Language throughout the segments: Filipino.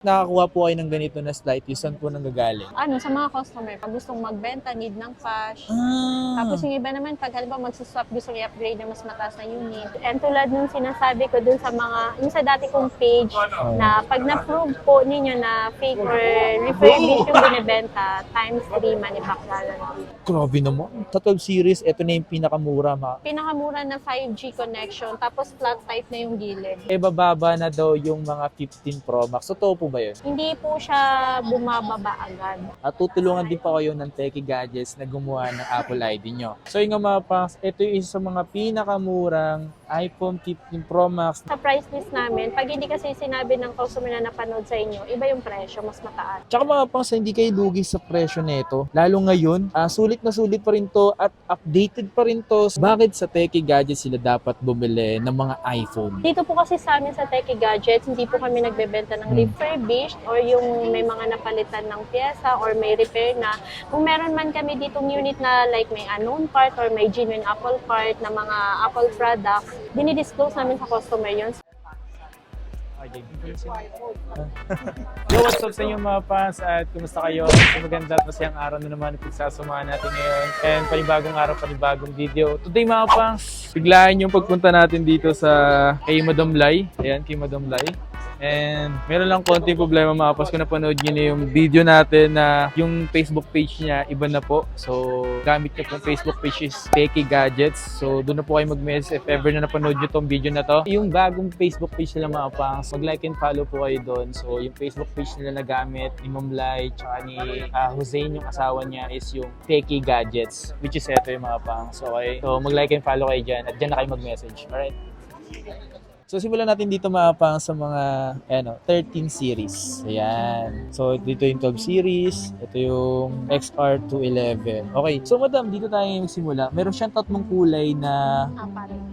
Nakakakuha po kayo ng ganito na slide, saan po nanggagaling? Sa mga customer, pag gustong magbenta, need ng cash. Ah, Tapos yung iba naman, pag halimbawa magsuswap, gusto i-upgrade na mas mataas na unit. And tulad nung sinasabi ko dun sa yung sa dati kong page, na pag na-prove po ninyo na fake or refurbished yung binibenta, times 3 money back guarantee. grabe naman. Sa 12 series, ito na yung pinakamura. Pinakamura na 5G connection, tapos flat type na yung gilid. Bababa na daw yung mga 15 Pro Max. Totoo po ba yun? Hindi po siya bumababa agad. At tutulungan din pa kayo ng Techie Gadgets na gumawa ng Apple ID nyo. So yung mga pangs, ito yung isa sa mga pinakamurang iPhone 15 Pro Max. Sa price list namin, pag hindi kasi sinabi ng customer na napanood sa inyo, iba yung presyo, mas mataas. Tsaka mga pangs, hindi kayo lugi sa presyo nito. Lalo ngayon, sulit na sulit pa rin to at updated pa rin to. Bakit sa Techie Gadgets sila dapat bumili ng mga iPhone? Dito po kasi sa amin sa Techie Gadgets, hindi po kami nagbebenta ng refurbished or yung may mga napalitan ng pyesa or may repair na. Kung meron man kami ditong unit na like may unknown part or may genuine Apple part na mga Apple products, dinidisclose namin sa customer yun. Yo, what's up sa inyo mga fans at kumusta kayo? Maganda at masayang araw na naman ang pagsasamahan natin ngayon. And panibagong araw, panibagong video. Today mga fans, biglaan yung pagpunta natin dito sa kay Madam Lai. Ayan, kay Madam Lai. And meron lang konting problema mga pas kung napanood nyo na yung video natin na yung Facebook page niya iba na po. So gamit niya po Facebook page is Techie Gadgets. So doon na po kayo mag-message if ever na napanood nyo tong video na to. Yung bagong Facebook page nila mga pangs, mag-like and follow po kayo doon. So yung Facebook page nila na gamit ni Ma'am Lai tsaka ni Hussein yung asawa niya is yung Techie Gadgets, which is ito yung mga pangs. Okay? So mag-like and follow kayo dyan at dyan na kayo mag-message. Alright? So simulan natin dito mga pang sa mga 13 series. Ayan. So dito yung 12 series, ito yung XR211. Okay. So madam, dito tayo magsimula. Meron siyang tatlong kulay na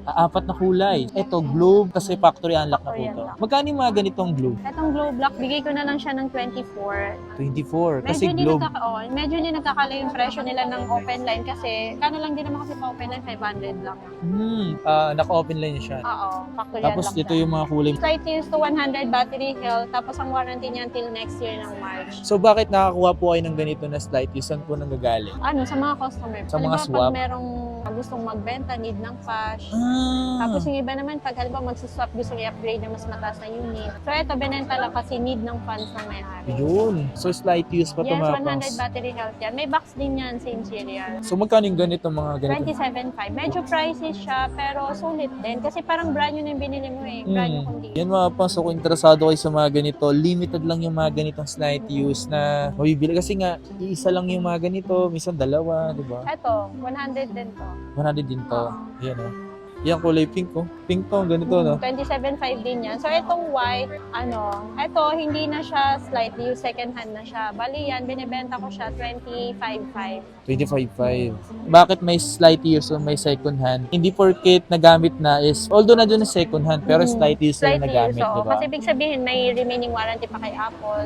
apat na kulay. Ito globe kasi factory unlock na po ito. Magkano yung mga ganitong globe? Itong globe block, bigay ko na lang siya ng 24. 24 kasi Medyo globe. medyo hindi nagkakala yung presyo nila ng open line kasi kano lang din naman kasi pa open line, 500 lang. Naka-open line siya. Oo, factory Tapos unlock ito siya. yung mga kulay. Slight use to 100 battery health, tapos ang warranty niya until next year ng March. So bakit nakakuha po kayo ng ganito na slide? Saan po nanggagaling? Sa mga customer. Sa mga Halimbawa, swap? pag merong gustong magbenta, need ng cash. Ah. Tapos yung iba naman, pag halimbawa magsuswap, gusto i-upgrade na mas mataas na unit. So ito, binenta lang kasi need ng funds ng may-ari. Yun. So slight use pa ito Yes, mga 100 pangs. battery health yan. May box din yan, same serial. So magkano yung ganito mga ganito? 27.5. Medyo pricey siya, pero sulit din. Kasi parang brand new na yung binili mo eh. Brand new kundi. Yan mga pangs. So kung interesado kayo sa mga ganito, limited lang yung mga ganitong slight use na mabibili. Kasi nga, iisa lang yung mga ganito, minsan dalawa, di ba? Ito, 100 din to. 100 din to. Yan o. Yan kulay pink ko. Pink to, ganito no? 27.5 din yan. So, itong white, ito, hindi na siya slightly used, second hand na siya. Bali yan, binibenta ko siya 25.5. 25.5. Bakit may slight use o may second hand? Hindi porket nagamit na is, although na doon na second hand, pero slight use na Slightly nagamit, used, di ba? Kasi ibig sabihin, may remaining warranty pa kay Apple.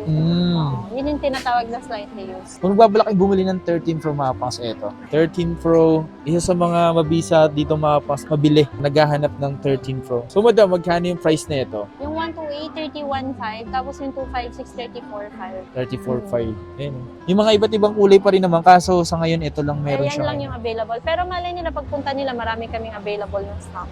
Yun yung tinatawag na slightly used. Kung magbabalak ay bumili ng 13 Pro mga pangs, ito. 13 Pro, isa sa mga mabisa dito mga pangs, mabili. Naghahanap ng 13 Pro. So madam, magkano yung price na ito? Yung 128, 31.5. Tapos yung 256, 34.5. 34.5. Ayun. Yung mga iba't ibang kulay pa rin naman, kaso sa ngayon ito lang meron Ayan siya. lang yung available. Pero malay nila pagpunta nila, marami kaming available ng stock.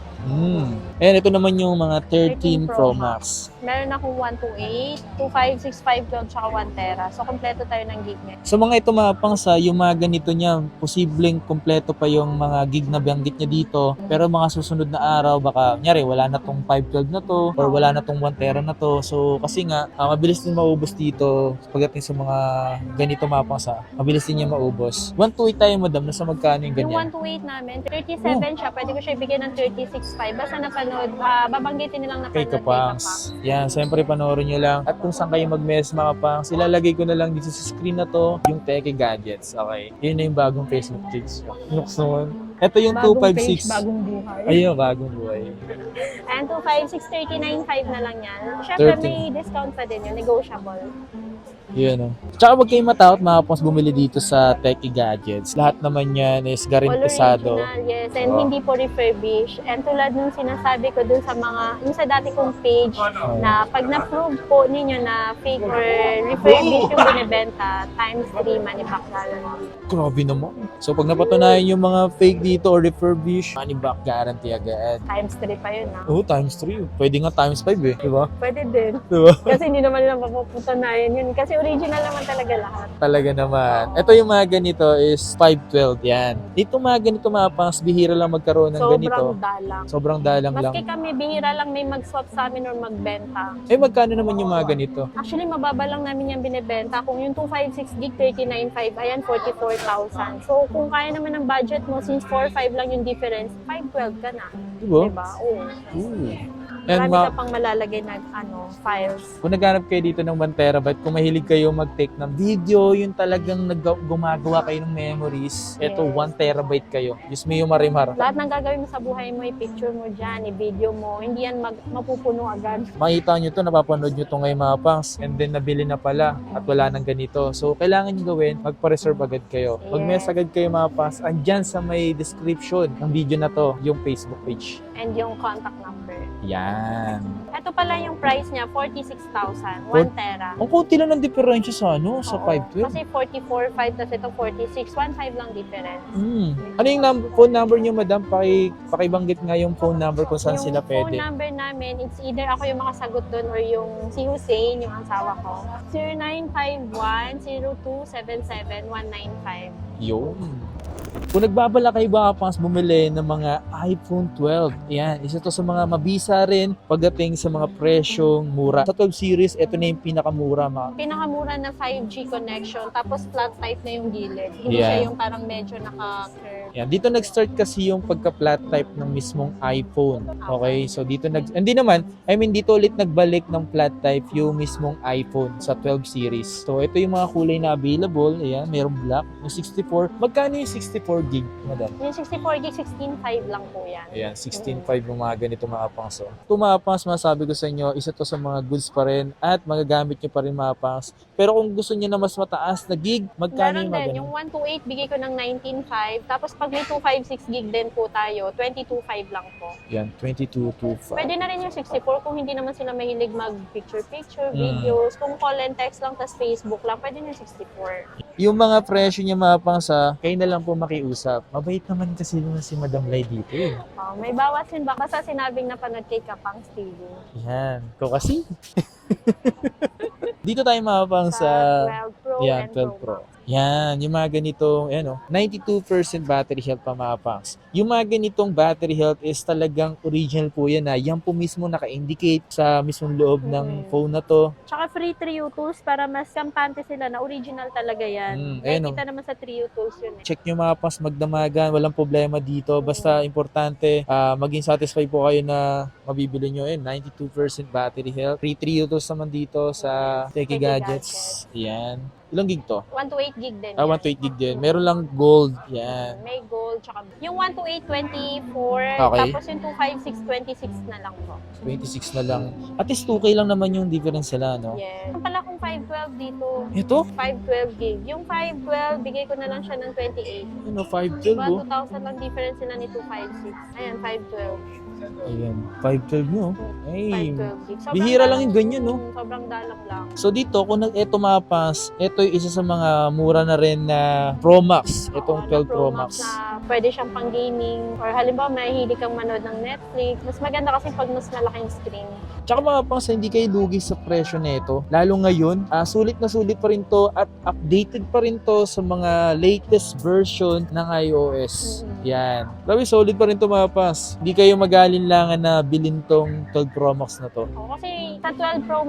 Ayan, ito naman yung mga 13 Pro Max. Meron akong 128, 2565 12, tsaka 1 tera. So, kompleto tayo ng gig niya. Sa mga ito mga pangsa, yung mga ganito niya, posibleng kompleto pa yung mga gig na banggit niya dito. Pero mga susunod na araw, baka, nyari, wala na tong 512 na to, or wala na tong 1 tera na to. So, kasi nga, mabilis din maubos dito pagdating sa mga ganito mga pangsa. Mabilis din niya maubos. 128 tayo, madam, nasa magkano yung Yung ganyan? 128 namin, 37 siya. Pwede ko siya ibigay ng 36.5. Basta napanood, babanggitin nilang Kay napanood. Kapangs. Yan, siyempre panoorin nyo lang. At kung saan kayo mag-mess mga Kapangs, ilalagay ko na lang dito sa screen na to, yung Techie Gadgets. Okay? Yun na yung bagong Facebook page ko. Looks naman. Ito yung Bagong 256. page, bagong buhay. Ayun, bagong buhay. Yan, 256, 39.5 na lang yan. Syempre 30. may discount pa din yun, negotiable. Yun, Tsaka wag kayong matakot mga pons bumili dito sa Techie Gadgets. Lahat naman yan is All garantisado. original, yes. And Oo. hindi po refurbished. And tulad nung sinasabi ko dun sa yung sa dati kong page, na pag na-prove po ninyo na fake or refurbished yung binibenta, times 3 money back guarantee. Grabe naman. So pag napatunayan yung mga fake dito or refurbished, money back guarantee agad. Times 3 pa yun, ha? Oh, times 3. Pwede nga times 5 eh. Diba? Pwede din. Diba? Kasi hindi naman nila mapuputunayan yun. Kasi original naman talaga lahat. Talaga naman. Ito yung mga ganito is 512 yan. Dito mga ganito mga pangs, bihira lang magkaroon ng ganito. Sobrang dalang. Sobrang dalang lang. Maski kami, bihira lang may mag-swap sa amin or magbenta. Eh magkano naman yung mga ganito? Actually, mababa lang namin yung binibenta. Kung yung 256 gig, 39.5, ayan, 44,000. So, kung kaya naman ng budget mo, since 4.5 lang yung difference, 512 ka na. Diba? Diba? Oo. Ooh. And Marami ka pang malalagay na files. kung naghanap kayo dito ng 1 terabyte, kung mahilig kayo mag-take ng video, yung talagang gumagawa kayo ng memories, eto Yes. 1 terabyte kayo. Diyos mo yung marimar. Lahat ng gagawin mo sa buhay mo, i-picture mo dyan, i-video mo, hindi yan mapupuno agad. Makita nyo to, napapanood nyo to ngayon mga pangs, and then nabili na pala at wala nang ganito. So, kailangan nyo gawin, magpa-reserve agad kayo. Mag-mess agad kayo mga pangs, andyan sa may description ng video na to, yung Facebook page. And yung contact number. Yan. Ito pala yung price niya, 46,000, 1 tera. Ang konti lang ng diferensya sa sa Oo. 512. Kasi 44.5, tapos ito 46, 1.5 lang difference. Ano yung phone number nyo, madam? Pakibanggit nga yung phone number kung saan Yung sila phone pwede. number namin, it's either ako yung makasagot doon or yung si Hussein, yung asawa ko. 0951-0277-195. Yun. Kung nagbabala kayo baka pangs bumili ng mga iPhone 12, yan, isa to sa mga mabisa rin pagdating sa mga presyong mura. Sa 12 series, ito na yung pinakamura mga. Pinakamura na 5G connection, tapos flat type na yung gilid. Hindi Yeah. siya yung parang medyo naka-curve. Yan, dito nag-start kasi yung pagka-flat type ng mismong iPhone. Okay? So dito hindi naman, dito ulit nagbalik ng flat type yung mismong iPhone sa 12 series. So ito yung mga kulay na available. Ayan, mayroong black, yung 64. Magkano yung 64 gig, madam? Yung 64 gig, 16.5 lang po yan. Ayan, 16.5 yung mga ganito mga pangs. Ito mga pangs, masabi ko sa inyo, isa to sa mga goods pa rin at magagamit nyo pa rin mga pangs. Pero kung gusto niyo na mas mataas na gig, magkano Meron yung mga din, ganun? yung 128 bigay ko ng 19.5. Tapos pag may 256 gig din po tayo, 22.5 lang po. Yan, 22.25. Pwede na rin yung 64 kung hindi naman sila mahilig mag-picture-picture, Mm. videos. Kung call and text lang, tas Facebook lang, pwede na yung 64. Yung mga presyo niya mga pangs, kayo na lang po makiusap. Mabait naman kasi naman si Madam Lai dito eh. May bawas din ba? Basta sinabing napanood kay Kapang Steve. Yan, ko kasi. Dito tayo mga pangs sa 12 Pro yan, and 12 Pro. Max. Yan, yung mga ganitong, 92% battery health pa mga pangs. Yung mga ganitong battery health is talagang original po yan yan po mismo naka-indicate sa mismong loob ng phone na to. Tsaka free Trio Tools para mas kampante sila na original talaga yan. Nakikita naman sa Trio Tools yun eh. Check nyo mga pangs, magdamagan, walang problema dito. Basta importante, maging satisfied po kayo na mabibili nyo 92% battery health. Free Trio Tools naman dito sa Techie Techie Gadgets. Yan. Ilang gig to? 128 gig din. 128 gig din. Meron lang gold. Yan. May gold, tsaka yung 128, 24, Okay. tapos yung 256, 26 na lang po. 26 na lang. At least 2K lang naman yung difference nila, no? Yes. Ang pala kung 512 dito, Ito? 512 gig. Yung 512, bigay ko na lang siya ng 28. Ano, 512 Diba, oh. 2,000 lang difference sila ni 256. Ayan, 512. Ayan, 512 no? Ay, 512 gig. Sobrang bihira lang dalang- yung ganyan, no? Sobrang dalang lang. so dito, kung eto mapas, ito yung isa sa mga mura na rin na Pro Max. Itong Oo, 12 na Pro Max. na pwede siyang pang gaming or halimbawa mahilig kang manood ng Netflix. Mas maganda kasi pag mas malaking screen. Tsaka mga pangs, hindi kayo lugi sa presyo nito. Lalo ngayon, sulit na sulit pa rin to at updated pa rin to sa mga latest version ng iOS. Yan. Grabe, solid pa rin to mga pangs. Hindi kayo mag-alinlangan na bilhin tong 12 Pro Max na to. Oo, kasi sa 12 Pro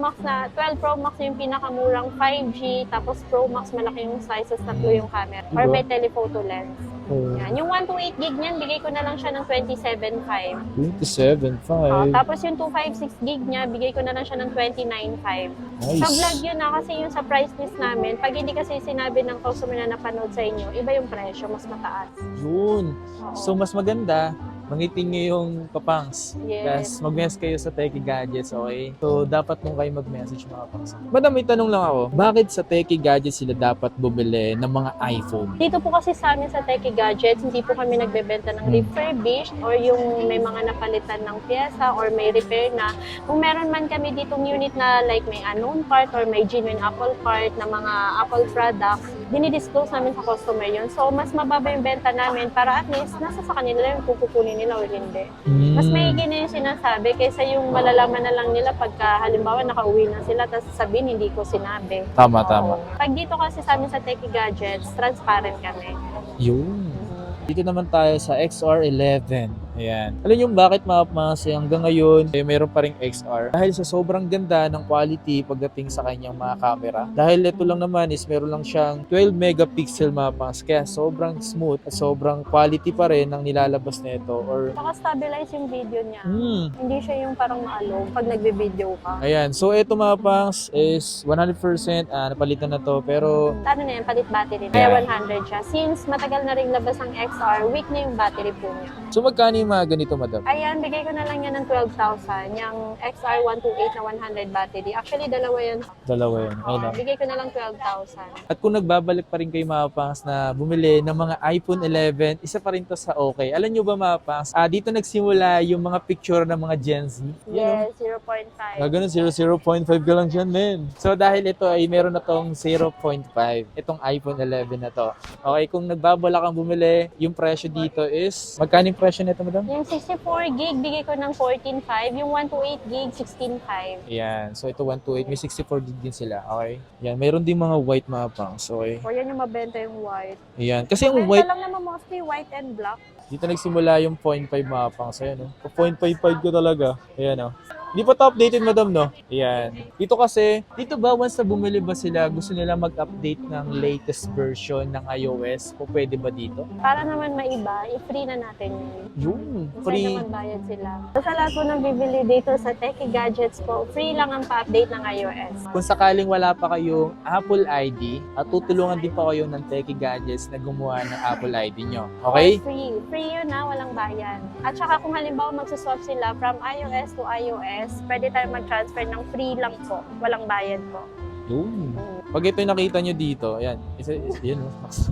Max yung pinakamurang 5G, tapos Pro Max malaki yung sizes, tatlo yung camera. Or Diba? may telephoto lens. Oh, Yan. Yung 128 gig niyan, bigay ko na lang siya ng 27.5. 27.5. Tapos yung 256 gig niya, bigay ko na lang siya ng 29.5. Nice. Sa vlog yun kasi yung sa price list namin, pag hindi kasi sinabi ng customer na napanood sa inyo, iba yung presyo, mas mataas. Yun. So, mas maganda, Mangiting nyo yung kapangs. Yes. Tapos mag-mess kayo sa Techie Gadgets, okay? So, dapat nung kayo mag-message mga kapangs. Madam, may tanong lang ako. Bakit sa Techie Gadgets sila dapat bumili ng mga iPhone? Dito po kasi sa amin sa Techie Gadgets, hindi po kami nagbebenta ng refurbished or yung may mga napalitan ng pyesa or may repair na. Kung meron man kami ditong unit na like may unknown part or may genuine Apple part na mga Apple products, dinidisclose namin sa customer yun. So, mas mababa yung benta namin para at least nasa sa kanila yung kukunin nila o hindi. Mas may na yung sinasabi kaysa yung malalaman na lang nila pagka halimbawa nakauwi na sila tapos sabihin hindi ko sinabi. Tama, Oo. tama. Pag dito kasi sa amin sa Techie Gadgets, transparent kami. Yun. Dito naman tayo sa XR11. Ayan. Alam nyo bakit mapapamasi hanggang ngayon mayroon pa ring XR? Dahil sa sobrang ganda ng quality pagdating sa kanyang mga camera. Dahil ito lang naman is meron lang siyang 12 megapixel mapapamasi. Kaya sobrang smooth at sobrang quality pa rin ang nilalabas nito. Or Saka-stabilize yung video niya. Hindi siya yung parang maalog pag nagbe-video ka. ayan. So ito mapapangs is 100% napalitan na to. Pero Ano na yan, palit battery. Kaya 100 siya. Since matagal na rin labas ang XR, weak na yung battery po niya. so magkano yung mga ganito, madam? Ayan, bigay ko na lang yan ng 12,000. Yung XR128 na 100 battery. Actually, dalawa yan. Dalawa yun. Ayun na. Bigay ko na lang 12,000. At kung nagbabalik pa rin kayo mga pangs na bumili ng mga iPhone 11, isa pa rin to sa okay. Alam nyo ba mga pangs, dito nagsimula yung mga picture ng mga Gen Z. Yes, 0.5. Ganun, 0.5 ka lang dyan, men. So dahil ito ay meron na tong 0.5, itong iPhone 11 na to. Okay, kung nagbabala kang bumili, yung presyo dito is, magkano yung presyo nito, madam? Yung 64 gig, bigay ko ng 14.5. Yung 128 gig, 16.5. Yan. So ito 128, may 64 gig din sila. Okay? Yan, mayroon din mga white mga pangs. Okay? O yan yung mabenta yung white. Yan. Kasi yung Benta white, lang naman mostly white and black. dito nagsimula yung 0.5 mga pangs. Ayan, no? 0.55 ko talaga. Ayan, no? Hindi pa to updated, madam, no? Ayan. Dito kasi, dito ba once na bumili ba sila, gusto nila mag-update ng latest version ng iOS? O pwede ba dito? Para naman maiba, i-free na natin yun. Yung Free free. na magbayad sila. So, sa lahat po ng bibili dito sa Techie Gadgets po, free lang ang pa-update ng iOS. Kung sakaling wala pa kayong Apple ID, at tutulungan din pa kayo ng Techie Gadgets na gumawa ng Apple ID nyo. Okay? Free. Free yun na, walang bayan. At saka kung halimbawa magsuswap sila from iOS to iOS, pwede tayo mag-transfer ng free lang po. Walang bayad po. Yung. Pag ito yung nakita nyo dito, ayan. Yun, Max.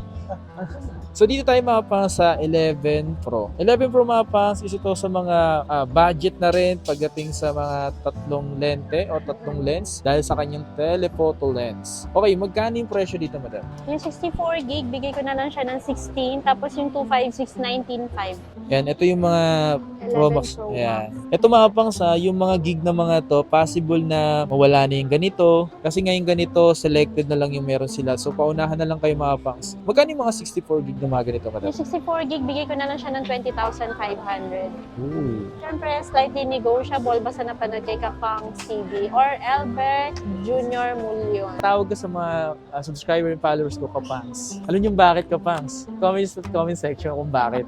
So dito tayo mapapang sa 11 Pro. 11 Pro mapapang is ito sa mga budget na rin pagdating sa mga tatlong lente o tatlong lens dahil sa kanyang telephoto lens. Okay, magkano yung presyo dito, madam? Yung 64 gig, bigay ko na lang siya ng 16. Tapos yung 256, 19.5. Yan, ito yung mga 11 Pro Max. Pro Max. Ayan. Ito mga pangs yung mga gig na mga to, possible na mawala na yung ganito. Kasi ngayon ganito, selected na lang yung meron sila. So paunahan na lang kayo mga pangs. Magkano yung mga 64 gig na mga ganito, madam? Yung 64 gig, bigay ko na lang siya ng 20,500. Ooh. Siyempre, slightly negotiable basta napanood kay Kapang CD or Albert Junior Mulyon. Tawag ka sa mga subscriber and followers ko, Kapangs. Alam niyo bakit, Kapangs? Comment section kung bakit.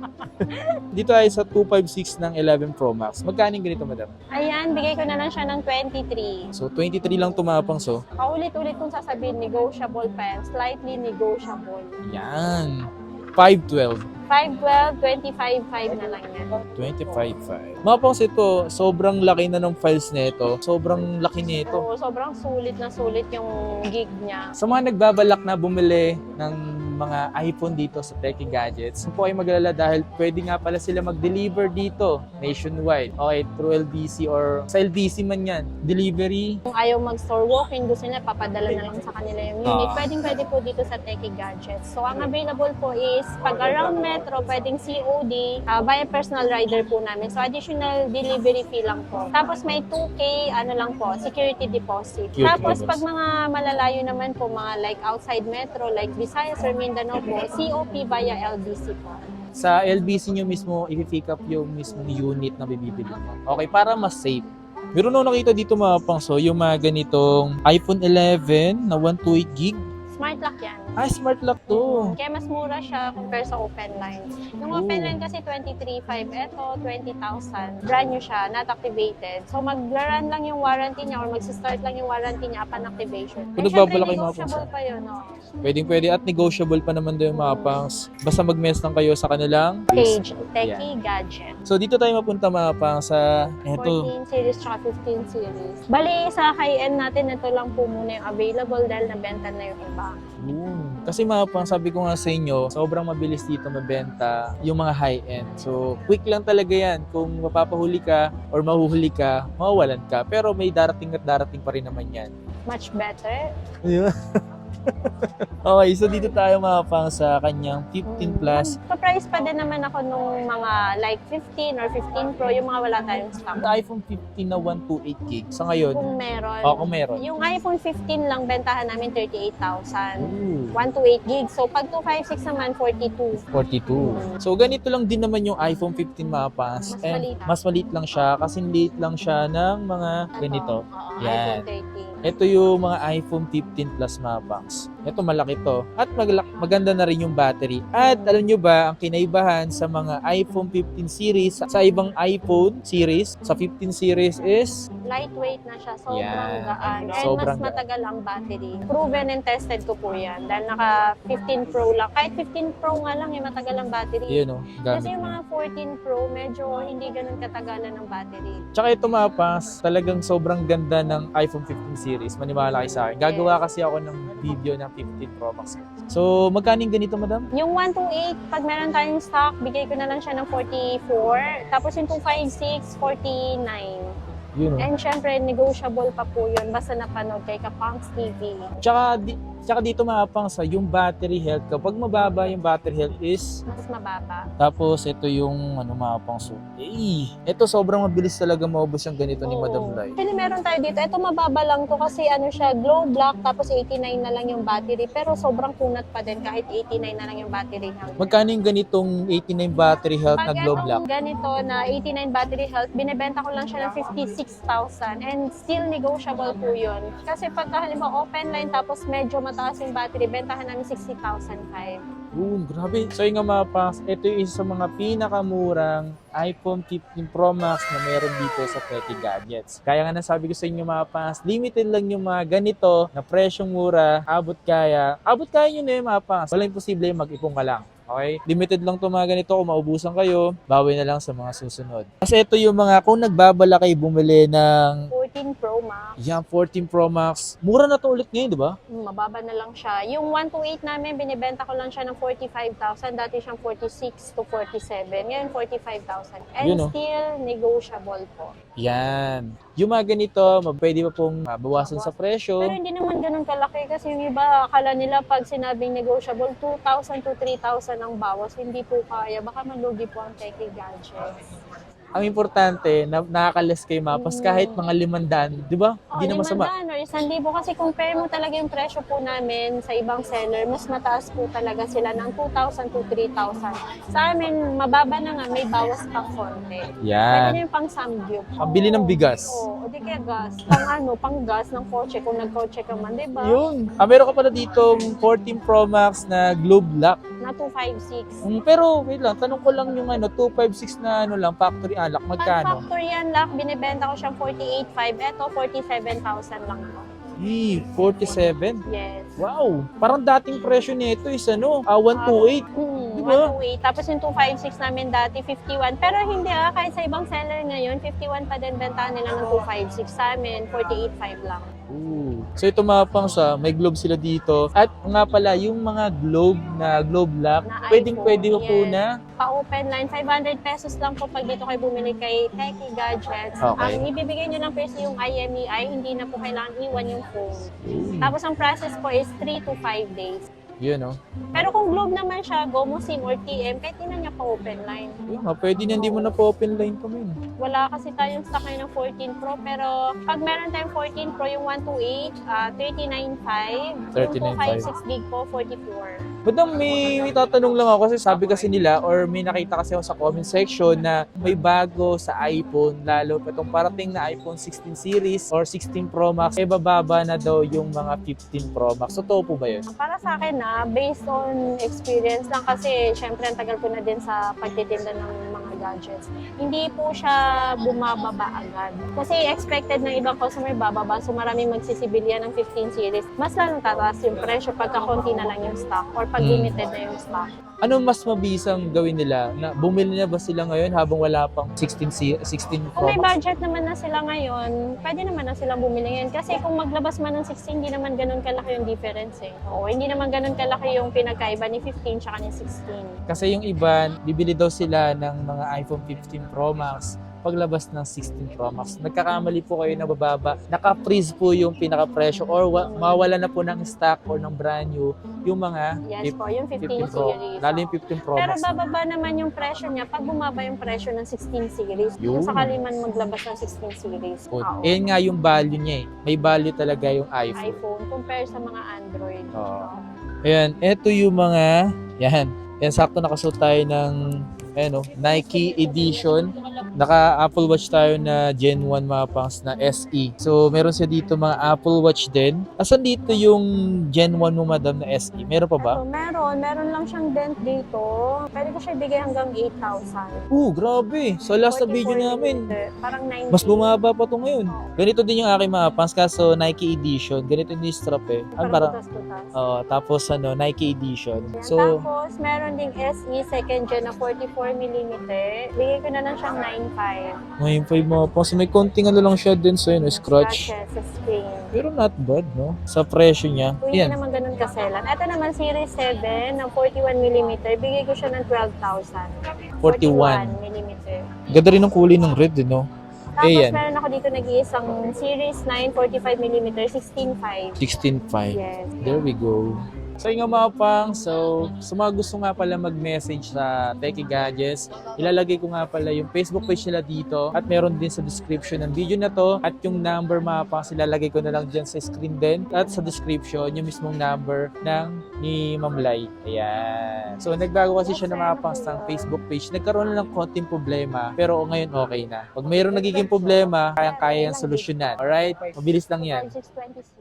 Dito ay sa 256 ng 11 Pro Max. Magkano yung ganito, madam? Ayan, bigay ko na lang siya ng 23. So, 23 lang tumapang, so. Paulit-ulit kong sasabihin, negotiable pa yan. Slightly negotiable. Yan. 512. 512, 25.5 na lang yan. 25.5. Mga pangs, ito, sobrang laki na ng files nito. Sobrang laki nito. So, sobrang sulit na sulit yung gig niya. Sa mga nagbabalak na bumili ng mga iPhone dito sa Techie Gadgets, huwag po kayo mag-alala dahil pwede nga pala sila mag-deliver dito nationwide. Okay, through LBC or sa LBC man yan. Delivery. Kung ayaw mag-store walk-in, gusto nila papadala na lang sa kanila yung unit. Pwede po dito sa Techie Gadgets. So, ang available po is pag around Metro, pwedeng COD, via personal rider po namin. So, additional delivery fee lang po. Tapos may 2K, ano lang po, security deposit. Tapos pag mga malalayo naman po, mga like outside Metro, like Visayas or Mindanao po, COP via LBC po. Sa LBC nyo mismo, i-pick up yung mismong unit na bibili mo. Okay, para mas safe. Meron ako nakita dito mga pangso, yung mga ganitong iPhone 11 na 128 gig. Smart Smart lock yan. Smart lock to. Kaya mas mura siya compare sa open line. Yung open line kasi 23,500, eto 20,000. Brand new siya, not activated. So mag-run lang yung warranty niya or mag-start lang yung warranty niya upon activation. Kung And nagbabala syempre, kayo mga negotiable pa yun, no? Pwede at negotiable pa naman doon mga pangs. Basta mag-mess lang kayo sa kanilang Page, Techie Gadget. So dito tayo mapunta mga pangs sa 14 series tsaka 15 series. Bali, sa high-end natin, ito lang po muna yung available dahil nabenta na yung iba. Kasi mga pang sabi ko nga sa inyo, sobrang mabilis dito mabenta yung mga high-end. So, quick lang talaga yan. Kung mapapahuli ka or mahuhuli ka, mawawalan ka. Pero may darating at darating pa rin naman yan. Much better. Okay, so dito tayo mga pang sa kanyang 15 plus. Pa-price pa din naman ako nung mga like 15 or 15 Pro, yung mga wala tayong stock. Ang iPhone 15 na 128 gig. Sa ngayon, Kung meron. kung meron. Yung iPhone 15 lang, bentahan namin 38,000. 128 gig. So, pag 256 naman, 42. 42. So, ganito lang din naman yung iPhone 15 mga pangs. Mas And maliit. mas maliit lang siya kasi late lang siya ng mga ganito. Oo, Yan. iPhone 13. Ito yung mga iPhone 15 Plus mga pangs. Ito malaki to. At maganda na rin yung battery. At alam nyo ba, ang kinaibahan sa mga iPhone 15 series, sa ibang iPhone series, sa 15 series is Lightweight na siya, sobrang Yan. gaan. And Sobrang mas matagal ang battery. Proven and tested ko po yan. Dahil naka 15 Pro lang. Kahit 15 Pro nga lang, matagal ang battery. yun o. Kasi yung mga 14 Pro, medyo hindi ganun katagalan ng battery. Tsaka ito mga pangs, talagang sobrang ganda ng iPhone 15 series. Maniwala kayo sa akin. Gagawa kasi ako ng video ng 15 Pro Max. So, magkano yung ganito, madam? Yung 128, pag meron tayong stock, bigay ko na lang siya ng 44. Tapos yung 256, 49. Yun o. And syempre, negotiable pa po yun. Basta napanood kay Kapangs TV. Tsaka dito mga pangs, yung battery health, kapag mababa yung battery health is Mas mababa. tapos ito yung mga pangs. Ito sobrang mabilis talaga maubos yung ganito ni Oo. Madam Lai. Actually, meron tayo dito. Ito mababa lang to kasi ano siya, glow black tapos 89 na lang yung battery. Pero sobrang kunat pa din kahit 89 na lang yung battery health. Magkano yung ganitong 89 battery health na Pag glow black? itong ganito na 89 battery health, binebenta ko lang siya ng 56,000 and still negotiable po yun. Kasi pagka halimbawa open line tapos medyo mataas yung battery, bentahan namin 60,005. Grabe. So yung mga pangs, ito yung isa sa mga pinakamurang iPhone 15 Pro Max na meron dito sa Techie Gadgets. Kaya nga nasabi ko sa inyo mga pangs, limited lang yung mga ganito na presyong mura, abot kaya nyo na yung mga pangs. Walang imposible mag-ipong ka lang. Okay? Limited lang itong mga ganito. Kung maubusan kayo, bawi na lang sa mga susunod. Kasi ito yung mga, kung nagbabala kayo bumili ng 14 Pro Max. yan, 14 Pro Max, mura na to ulit ngayon, di ba? Mababa na lang siya. Yung 128 namin, binibenta ko lang siya ng 45,000. Dati siyang 46 to 47. Ngayon, 45,000. And Yun, oh. still negotiable po. Yan. Yung mga ganito, pwede pa pong bawasan sa presyo. Pero hindi naman ganun kalaki kasi yung iba, akala nila pag sinabing negotiable, 2,000 to 3,000 ang bawas. Hindi po kaya. Baka malugi po ang Techie Gadgets. Ang importante, nakakalas kayo mapas kahit mga 500, di ba? Hindi na masama. 500 or 1,000 kasi compare mo talaga yung presyo po namin sa ibang seller, mas mataas po talaga sila ng 2,000 to 3,000. Sa amin, mababa na nga, may bawas pa konti. Pwede na Yan. yung pang samgyup. Ang bili ng bigas. Oo, o di kaya gas. Pang gas ng kotse kung nag-kotse ka man, di ba? Yun. Meron ka pala dito 14 Pro Max na globe lock. Na 256. Pero wait lang, tanong ko lang yung 256 na lang, factory alak, Pag magkano? factory yan lock, binibenta ko siyang 48,500. Eto, 47,000 lang to. 47? Yes. Wow! Parang dating presyo nito is 128. Di ba? 128. Tapos yung 256 namin dati, 51. Pero hindi kahit sa ibang seller ngayon, 51 pa din bentahan nila ng 256. Sa amin, 48,500 lang. So ito mga pangs, may globe sila dito. At nga pala, yung mga globe na globe lock, Na pwede iPhone, po yes. na. Pa-open line, 500 pesos lang po pag dito kayo bumili kay Techie Gadgets. Okay. Ang ibibigay nyo lang first yung IMEI, hindi na po kailangan iwan yung phone. Tapos ang process po is 3 to 5 days. Yun, no? Pero kung Globe naman siya, GoMo SIM or TM, kahit di na niya pa open line. Yun nga, pwede na hindi mo na po open line kami. Wala kasi tayong stock ngayon ng 14 Pro, pero pag meron tayong 14 Pro, yung 128, 39.5. Yung 256 gig po, 44. Madam, may tatanong lang ako kasi sabi kasi nila or may nakita kasi ako sa comment section na may bago sa iPhone, lalo pa itong parating na iPhone 16 series or 16 Pro Max, eh bababa na daw yung mga 15 Pro Max. So, totoo po ba yun? Para sa akin na, based on experience lang kasi syempre ang tagal ko na din sa pagtitinda ng mga gadgets. Hindi po siya bumababa agad. Kasi expected ng ibang customer bababa, so maraming magsisibilya ng 15 series. Mas lalong tataas yung presyo pagka konti na lang yung stock or pag limited na yung stock. Ano mas mabisang gawin nila? Na bumili na ba sila ngayon habang wala pang 16 Kung Pro may Max? budget naman na sila ngayon, pwede naman na silang bumili ngayon. Kasi kung maglabas man ng 16, hindi naman ganun kalaki yung difference eh. Oo, hindi naman ganun kalaki yung pinagkaiba ni 15 tsaka ni 16. Kasi yung iba, bibili daw sila ng mga iPhone 15 Pro Max paglabas ng 16 Pro Max. Nagkakamali po kayo na bababa. Naka-freeze po yung pinaka-presyo or mawala na po ng stock or ng brand new yung mga Yes po, yung 15 Pro. series. Lalo yung 15 Pro Pero Max. bababa naman yung presyo niya pag bumaba yung presyo ng 16 series. Yun. Kung sakali man maglabas ng 16 series. Oh, Oo. Ayan nga yung value niya eh. May value talaga yung iPhone. iPhone compare sa mga Android. Oo. Ayan, eto yung mga, yan. Yan, sakto nakasuot tayo ng Nike Edition. Naka-Apple Watch tayo na Gen 1 mga pangs na SE. So, meron siya dito mga Apple Watch din. Asan dito yung Gen 1 mo, madam, na SE? Meron pa ba? So, meron lang siyang dent dito. Pwede ko siya ibigay hanggang 8,000. Grabe. Sa last na video 44 namin, millimeter. Parang 90. mas bumaba pa to ngayon. Ganito din yung aking mga pangs, kaso Nike Edition. Ganito din yung strap eh. Parang butas-butas. Tapos Nike Edition. Yan. So, Tapos, meron ding SE second gen na 44mm. Bigay ko na lang siyang 9,500. ngayon pa yung mga pangs. May konting lang siya din sa scratch. Scratches sa screen. Pero not bad, no? Sa presyo niya. Kung hindi Yan. naman ganun kaselan. Ito naman series 7 ng 41mm. Bigay ko siya ng 12,000. 41. 41mm. Ganda rin ng kulay ng red, no? Tapos Ayan. meron ako dito nag-iisang series 9 45mm 16,500. 16.5. Yes. There we go. So yung mga pang, so sa mga gusto nga pala mag-message sa Techie Gadgets, ilalagay ko nga pala yung Facebook page nila dito at meron din sa description ng video na to at yung number mga pang, ilalagay ko na lang dyan sa screen din at sa description yung mismong number ng ni Ma'am Lai. Ayan. So nagbago kasi siya ng mga pangs ng Facebook page. Nagkaroon na ng konting problema pero ngayon okay na. Pag mayroong nagiging problema, kayang-kaya yung solusyonan. Alright? Mabilis lang yan. 626.